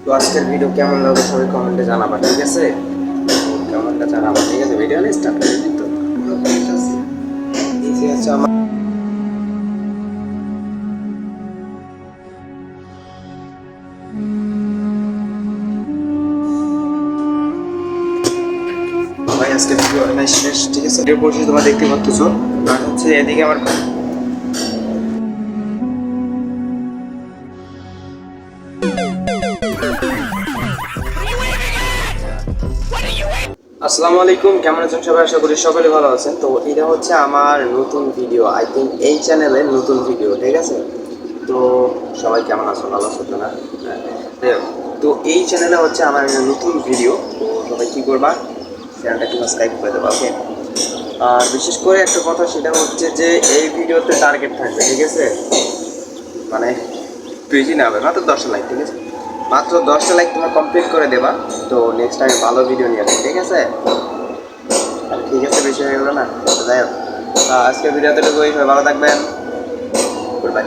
তো আজকের ভিডিও কেমন লাগবে সবাই কমেন্টে জানাবা, ঠিক আছে? কমেন্টে জানাবা, ঠিক আছে? ভিডিও স্টার্ট করে দিই তো। এই যে হচ্ছে আমার ভাই আজকে ভিডিও অনেক শেষ, ঠিক আছে? ভিডিও পরিস্থিতি তোমরা দেখতে পাচ্ছ। আর হচ্ছে এদিকে আমার আসসালামু আলাইকুম, কেমন আছেন সবাই? আশা করি সকলে ভালো আছেন। তো এটা হচ্ছে আমার নতুন ভিডিও, আই থিঙ্ক এই চ্যানেলের নতুন ভিডিও, ঠিক আছে? তো সবাই কেমন আছো? ভালো আছো তো না? হ্যাঁ। তো এই চ্যানেলে হচ্ছে আমার নতুন ভিডিও। তো সবাই কী করবা, চ্যানেলটাকে সাবস্ক্রাইব করে দেবা, ওকে? আর বিশেষ করে একটা কথা, সেটা হচ্ছে যে এই ভিডিওতে টার্গেট থাকবে, ঠিক আছে? মানে বেশি না হবে, মাত্র 10টা লাইক, ঠিক আছে? মাত্র 10টা লাইক তোমরা কমপ্লিট করে দেবা। তো নেক্সট টাইম ভালো ভিডিও নিয়ে আসবে, ঠিক আছে? আর ঠিক আছে, বেশি হয়ে গেলো না? যাই হোক, আজকের ভিডিওতে ভালো থাকবেন। Good bye.